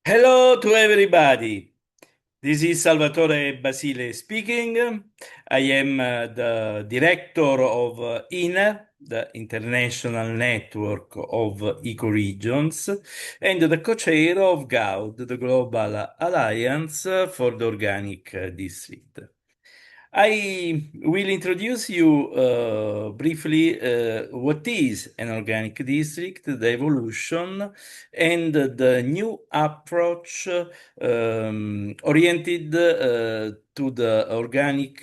Hello to everybody. This is Salvatore Basile speaking. I am the director of INER, the International Network of Ecoregions, and the co-chair of GAUD, the Global Alliance for the Organic District. I will introduce you briefly what is an organic district, the evolution, and the new approach oriented to the organic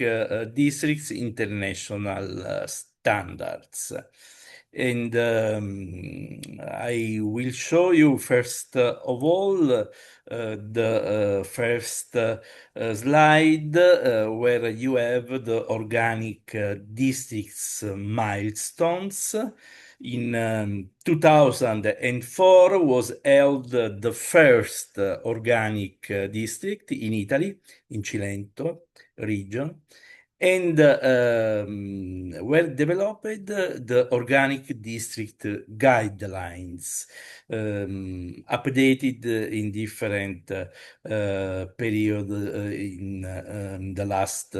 districts international standards. And I will show you first of all the first slide where you have the organic districts milestones. In 2004 was held the first organic district in Italy, in Cilento region, and were developed the organic district guidelines, updated in different period in the last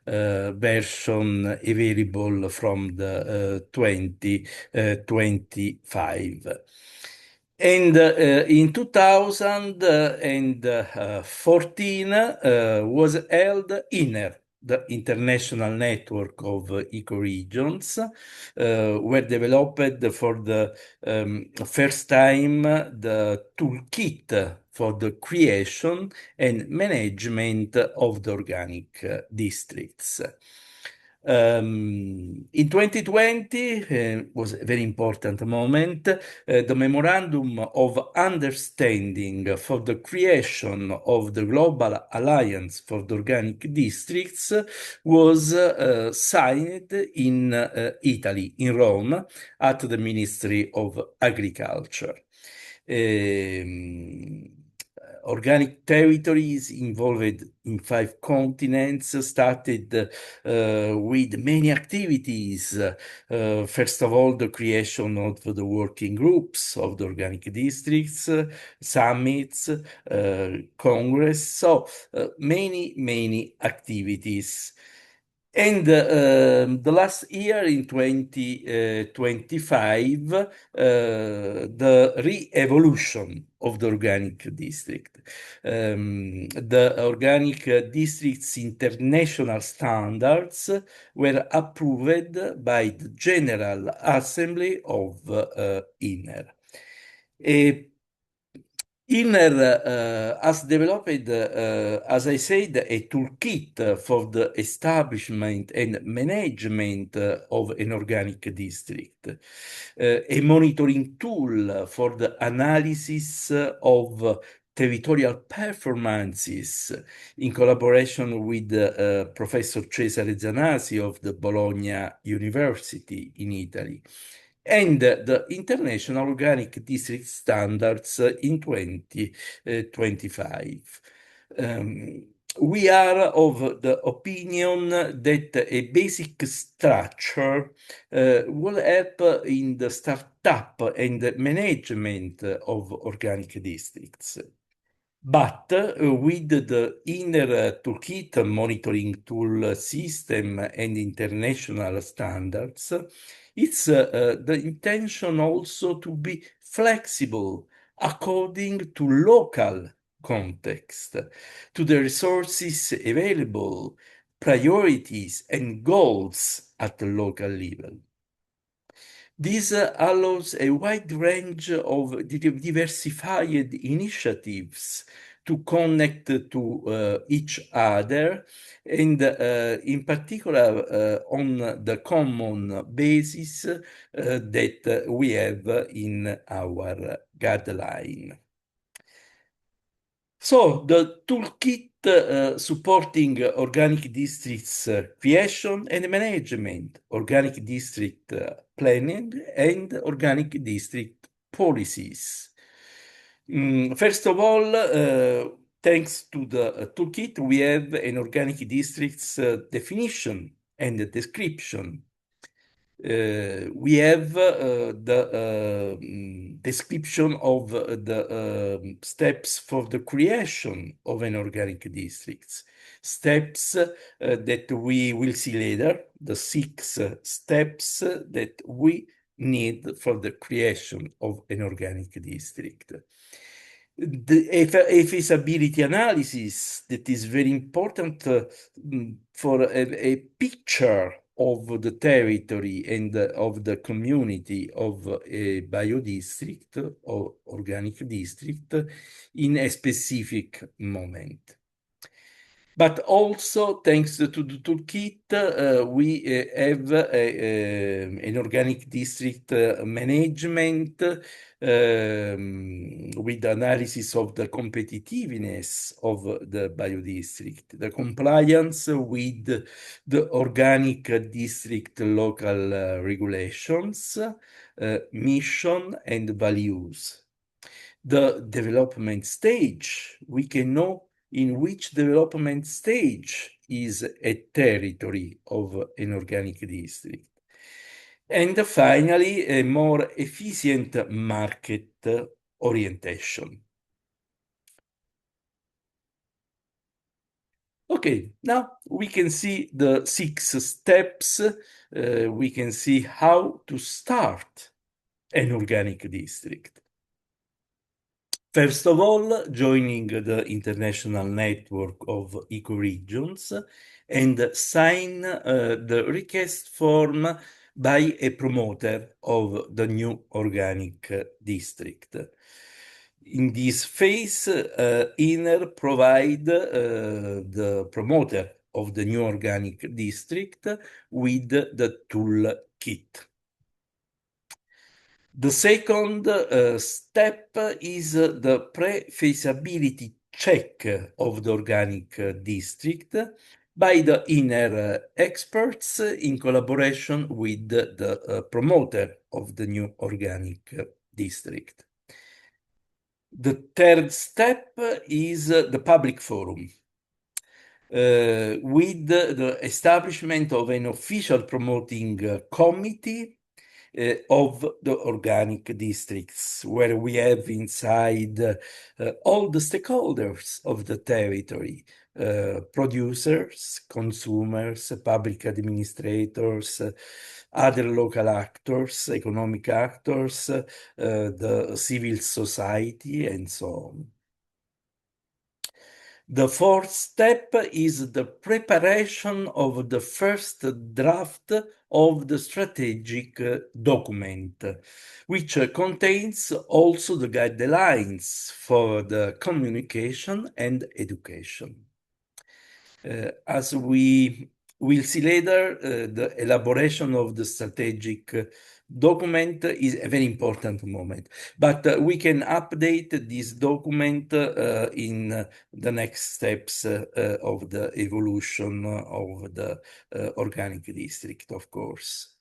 version available from the 2025. And in 2014 was held INER, the International Network of Ecoregions, were developed for the first time the toolkit for the creation and management of the organic districts. In 2020 was a very important moment. The Memorandum of Understanding for the creation of the Global Alliance for the Organic Districts was signed in Italy, in Rome, at the Ministry of Agriculture. Organic territories involved in 5 continents started with many activities. First of all, the creation of the working groups of the organic districts, summits, congress, so many activities. And the last year in 2025, the re-evolution of the organic district. The organic district's international standards were approved by the General Assembly of INER. INER has developed, as I said, a toolkit for the establishment and management of an organic district, a monitoring tool for the analysis of territorial performances in collaboration with Professor Cesare Zanasi of the Bologna University in Italy, and the International Organic District Standards in 2025. We are of the opinion that a basic structure will help in the startup and management of organic districts. But with the INER toolkit monitoring tool system and international standards, it's the intention also to be flexible according to local context, to the resources available, priorities and goals at the local level. This allows a wide range of diversified initiatives to connect to each other, and in particular on the common basis that we have in our guideline. So the toolkit supporting organic districts creation and management, organic district planning, and organic district policies. First of all, thanks to the toolkit, we have an organic district's definition and description. We have the description of the steps for the creation of an organic district. Steps that we will see later, the 6 steps that we need for the creation of an organic district. A feasibility analysis that is very important for a picture of the territory and of the community of a biodistrict or organic district in a specific moment. But also, thanks to the toolkit, we have an organic district management with analysis of the competitiveness of the biodistrict, the compliance with the organic district local regulations, mission, and values. The development stage, we can know in which development stage is a territory of an organic district. And finally, a more efficient market orientation. Okay, now we can see the 6 steps. We can see how to start an organic district. First of all, joining the international network of ecoregions and sign the request form by a promoter of the new organic district. In this phase, INER provide the promoter of the new organic district with the tool kit. The second step is the pre-feasibility check of the organic district by the inner experts in collaboration with the promoter of the new organic district. The third step is the public forum. With the establishment of an official promoting committee of the organic districts, where we have inside all the stakeholders of the territory, producers, consumers, public administrators, other local actors, economic actors, the civil society, and so on. The fourth step is the preparation of the first draft of the strategic document, which contains also the guidelines for the communication and education. As we will see later, the elaboration of the strategic document is a very important moment, but we can update this document in the next steps of the evolution of the organic district, of course.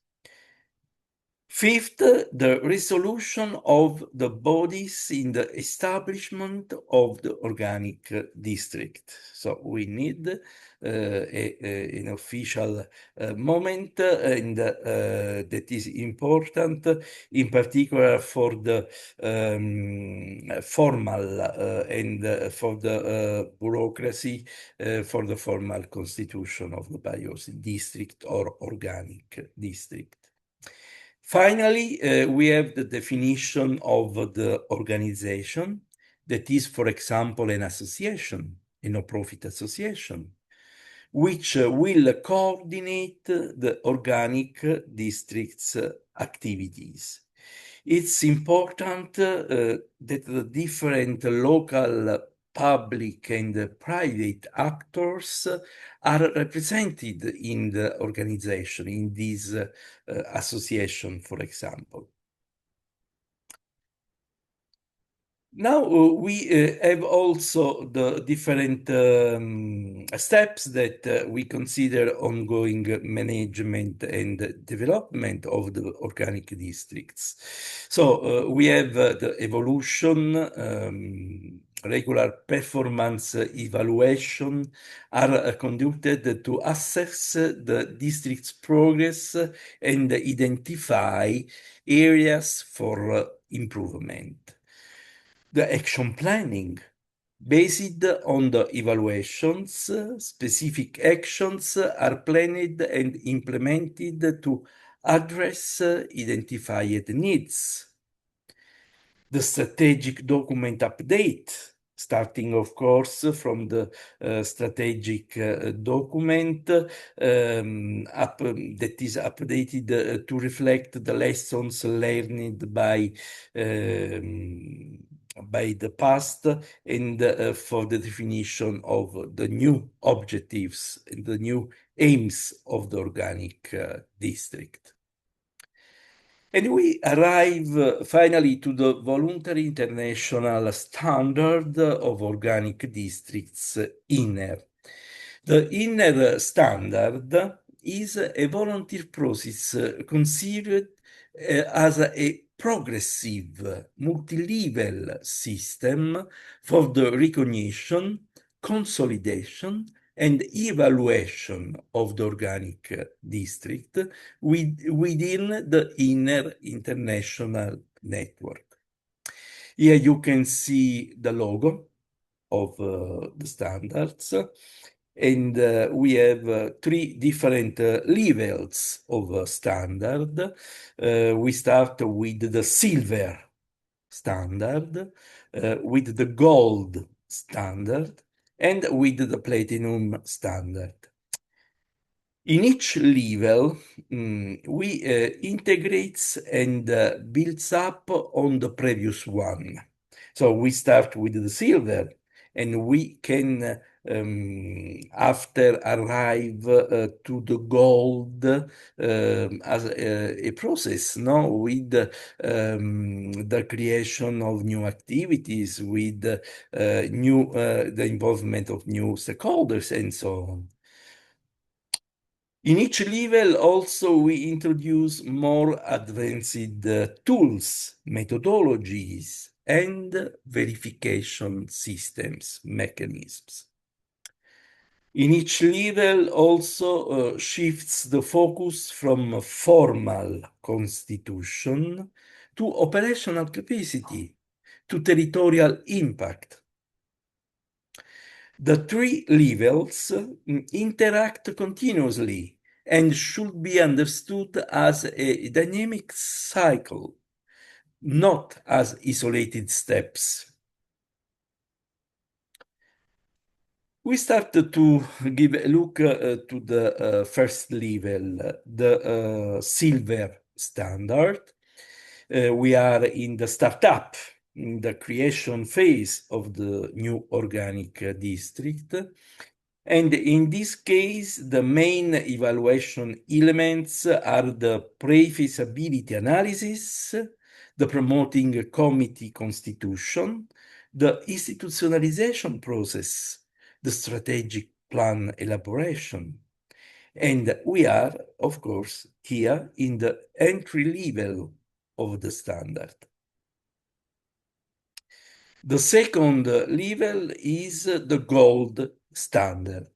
Fifth, the resolution of the bodies in the establishment of the organic district. So we need an official moment and that is important, in particular for the formal and for the bureaucracy, for the formal constitution of the biodistrict or organic district. Finally, we have the definition of the organization that is, for example, an association, a no-profit association, which will coordinate the organic district's activities. It's important that the different local public and private actors are represented in the organization, in this association, for example. Now we have also the different steps that we consider ongoing management and development of the organic districts. So we have the evolution regular performance evaluation are conducted to assess the district's progress and identify areas for improvement. The action planning, based on the evaluations, specific actions are planned and implemented to address identified needs. The strategic document update, starting, of course, from the strategic document that is updated to reflect the lessons learned by the past and for the definition of the new objectives and the new aims of the organic district. And we arrive finally to the voluntary international standard of organic districts, INER. The INER standard is a volunteer process considered as a progressive multi-level system for the recognition, consolidation, and evaluation of the organic district within the INER international network. Here you can see the logo of the standards, and we have three different levels of standard. We start with the silver standard, with the gold standard, and with the platinum standard. In each level, we integrates and builds up on the previous one. So we start with the silver, and we can, after arrive to the gold as a process, no, with the creation of new activities, with the involvement of new stakeholders, and so on. In each level, also, we introduce more advanced tools, methodologies, and verification systems, mechanisms. In each level, also shifts the focus from formal constitution to operational capacity, to territorial impact. The three levels interact continuously and should be understood as a dynamic cycle, not as isolated steps. We start to give a look to the first level, the silver standard. We are in the startup, in the creation phase of the new organic district. And in this case, the main evaluation elements are the pre-feasibility analysis, the promoting committee constitution, the institutionalization process, the strategic plan elaboration. And we are, of course, here in the entry level of the standard. The second level is the gold standard.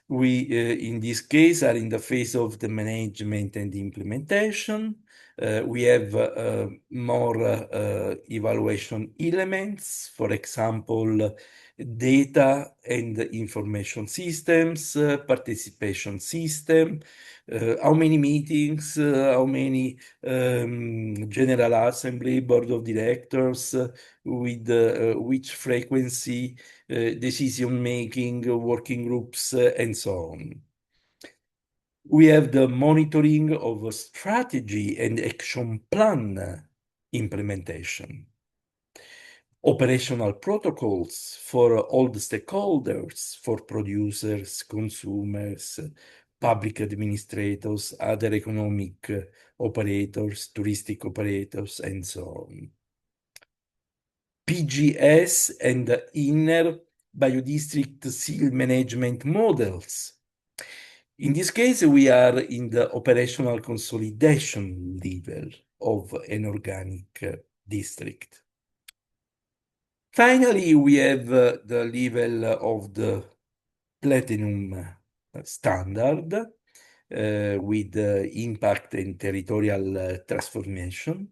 We, in this case, are in the phase of the management and implementation. We have more evaluation elements, for example, data and information systems, participation system, how many meetings, how many General Assembly, Board of Directors, with which frequency, decision-making, working groups, and so on. We have the monitoring of a strategy and action plan implementation. Operational protocols for all the stakeholders, for producers, consumers, public administrators, other economic operators, touristic operators, and so on. PGS and inner biodistrict seal management models. In this case, we are in the operational consolidation level of an organic district. Finally, we have the level of the platinum standard with impact and territorial transformation.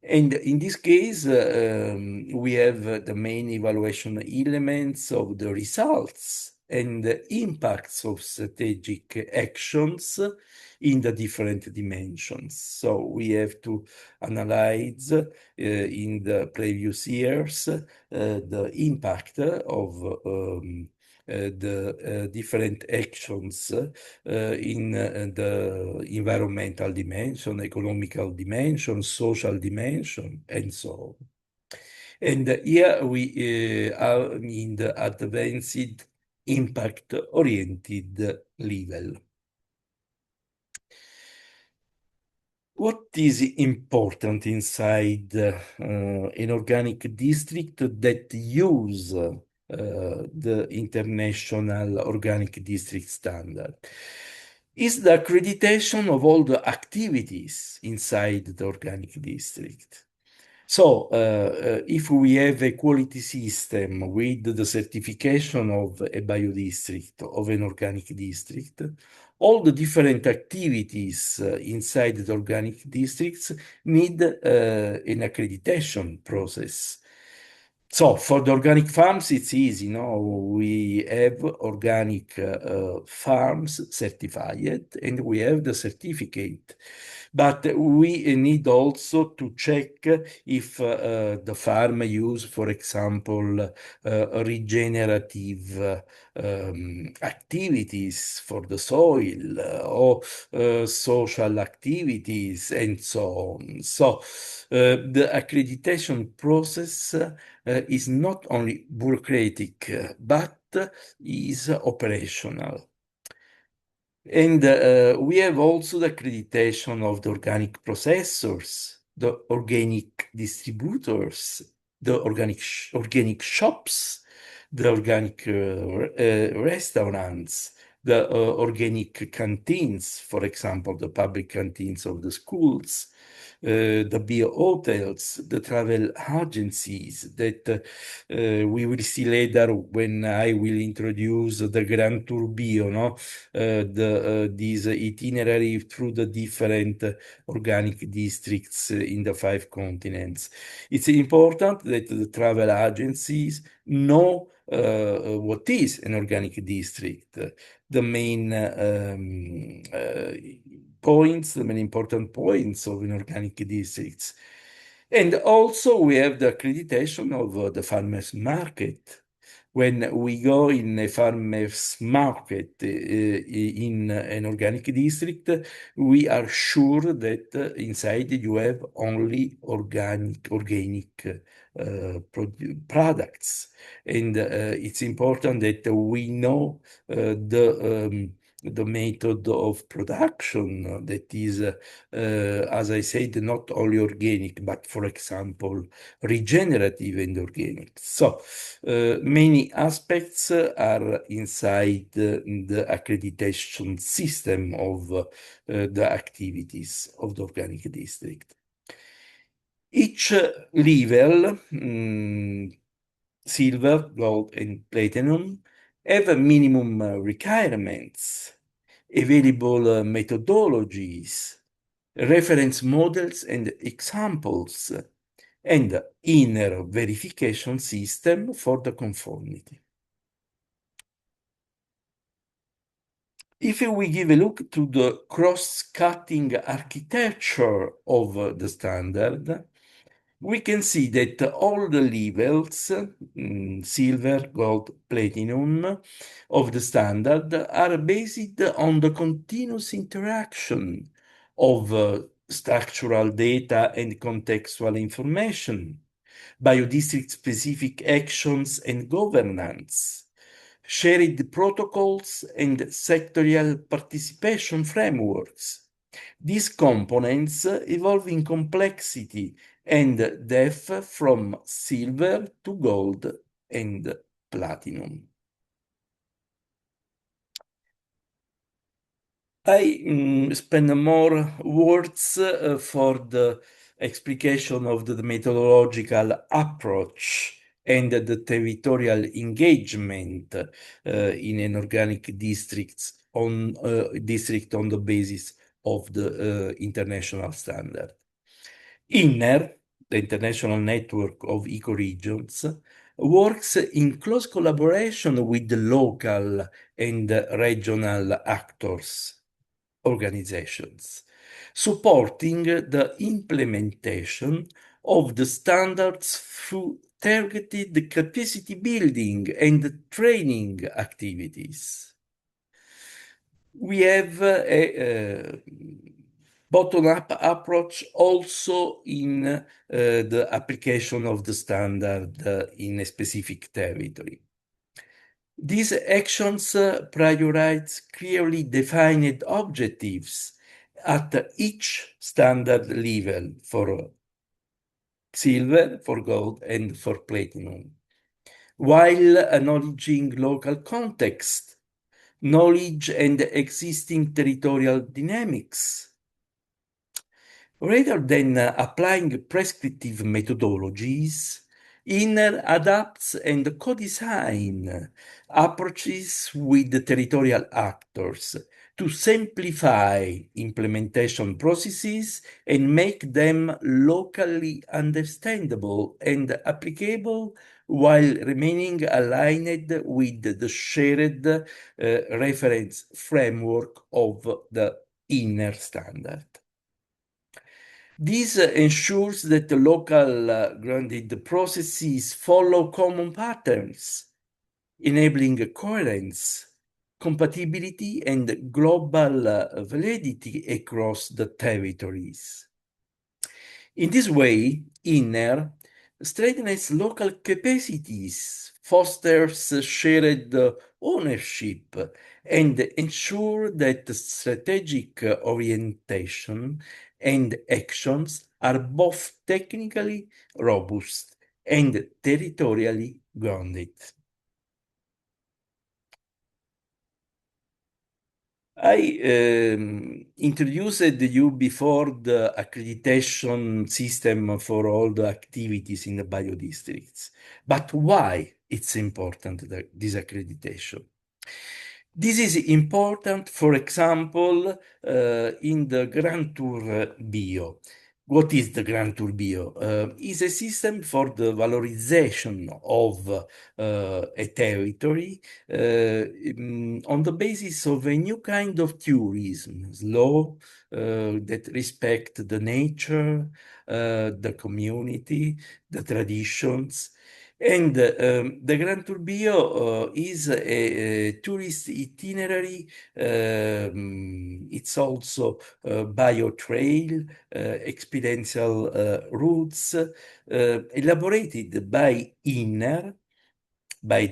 And in this case, we have the main evaluation elements of the results and the impacts of strategic actions in the different dimensions. So we have to analyze in the previous years the impact of the different actions in the environmental dimension, economical dimension, social dimension, and so on. And here we are in the advanced impact-oriented level. What is important inside an organic district that use the international organic district standard? Is the accreditation of all the activities inside the organic district. So, if we have a quality system with the certification of a biodistrict, of an organic district, all the different activities inside the organic districts need an accreditation process. So for the organic farms, it's easy, no? We have organic farms certified and we have the certificate. But we need also to check if the farm use, for example, regenerative activities for the soil or social activities and so on. So the accreditation process is not only bureaucratic, but is operational. And we have also the accreditation of the organic processors, the organic distributors, the organic shops, the organic restaurants, the organic canteens, for example, the public canteens of the schools, the bio hotels, the travel agencies that we will see later when I will introduce the Grand Tour Bio, no? This itinerary through the different organic districts in the 5 continents. It's important that the travel agencies know what is an organic district, the main points, the main important points of inorganic districts. And also we have the accreditation of the farmers market. When we go in a farmers market in an organic district, we are sure that inside you have only organic products. And it's important that we know the method of production that is, as I said, not only organic, but for example, regenerative and organic. So many aspects are inside the accreditation system of the activities of the organic district. Each level, silver, gold, and platinum, have minimum requirements, available methodologies, reference models and examples, and inner verification system for the conformity. If we give a look to the cross-cutting architecture of the standard, we can see that all the levels, silver, gold, platinum, of the standard are based on the continuous interaction of structural data and contextual information, biodistrict-specific actions and governance, shared protocols and sectorial participation frameworks. These components evolve in complexity and depth from silver to gold and platinum. I spend more words for the explication of the methodological approach and the territorial engagement in an organic district on the basis of the international standard. INNER, the International Network of Ecoregions, works in close collaboration with the local and regional actors, organizations, supporting the implementation of the standards through targeted capacity building and training activities. We have a bottom-up approach also in the application of the standard in a specific territory. These actions prioritize clearly defined objectives at each standard level for silver, for gold, and for platinum, while acknowledging local context, knowledge, and existing territorial dynamics. Rather than applying prescriptive methodologies, INNER adapts and co-design approaches with the territorial actors to simplify implementation processes and make them locally understandable and applicable while remaining aligned with the shared reference framework of the INNER standard. This ensures that the local grounded processes follow common patterns, enabling coherence, compatibility, and global validity across the territories. In this way, INNER strengthens local capacities, fosters shared ownership, and ensures that strategic orientation and actions are both technically robust and territorially grounded. I introduced you before the accreditation system for all the activities in the biodistricts. But why it's important, this accreditation? This is important, for example, in the Grand Tour Bio. What is the Grand Tour Bio? Is a system for the valorization of a territory on the basis of a new kind of tourism, slow, that respect the nature, the community, the traditions. And the Gran Turbio is a tourist itinerary. It's also bio trail, experiential routes elaborated by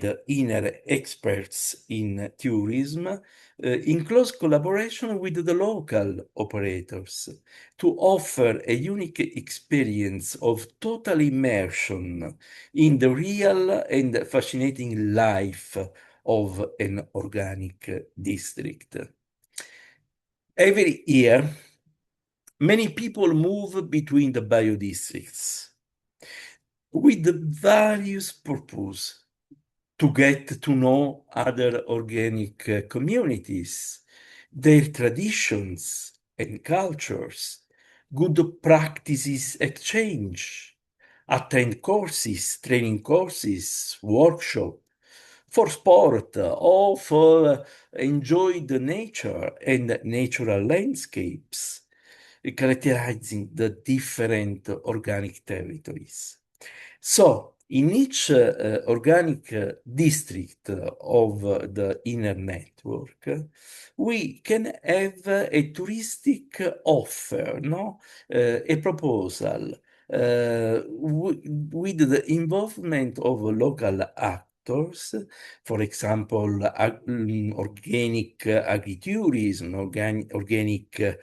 the INNER experts in tourism, in close collaboration with the local operators to offer a unique experience of total immersion in the real and fascinating life of an organic district. Every year, many people move between the biodistricts with various purposes: to get to know other organic communities, their traditions and cultures, good practices exchange, attend courses, training courses, workshop, for sport or for enjoy the nature and natural landscapes characterizing the different organic territories. So, in each organic district of the inner network, we can have a touristic offer, no? A proposal with the involvement of local actors, for example, organic agritourism, organic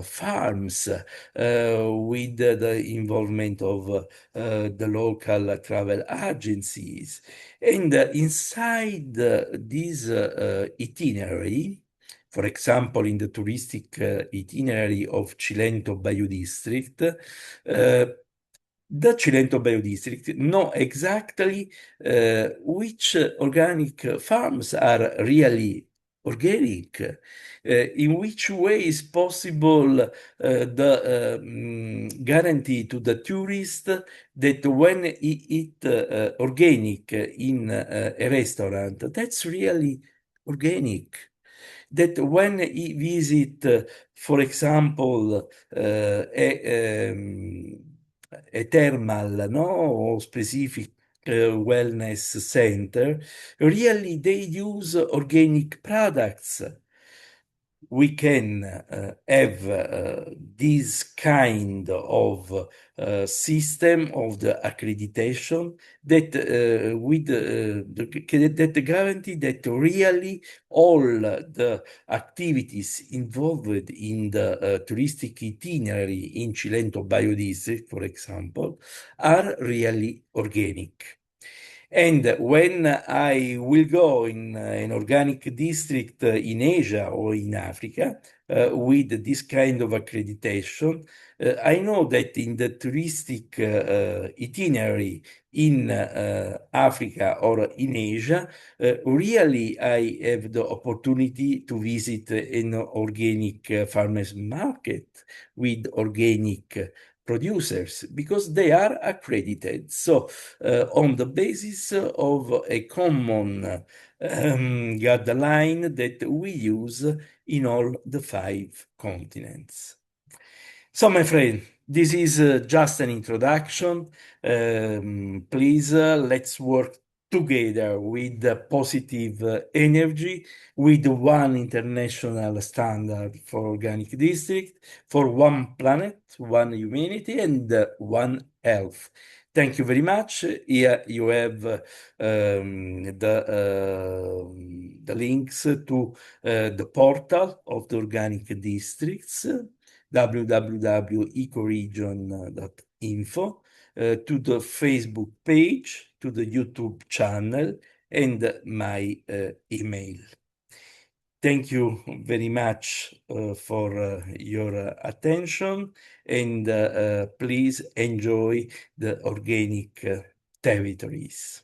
farms, with the involvement of the local travel agencies. And inside this itinerary, for example, in the touristic itinerary of Cilento Biodistrict, The Cilento Biodistrict know exactly which organic farms are really organic, in which way is possible the guarantee to the tourist that when he eat organic in a restaurant, that's really organic. That when he visit, for example, a thermal, no, or specific wellness center, really they use organic products. We can have this kind of system of the accreditation that that guarantee that really all the activities involved in the touristic itinerary in Cilento Biodistrict, for example, are really organic. And when I will go in an organic district in Asia or in Africa with this kind of accreditation, I know that in the touristic itinerary in Africa or in Asia, really I have the opportunity to visit an organic farmers market with organic producers because they are accredited. So on the basis of a common guideline that we use in all the 5 continents. So, my friend, this is just an introduction. Please, let's work together with the positive energy, with one international standard for organic district, for one planet, one humanity, and one health. Thank you very much. Here you have the links to the portal of the organic districts, www.ecoregion.info, to the Facebook page, to the YouTube channel, and my email. Thank you very much for your attention, and please enjoy the organic territories.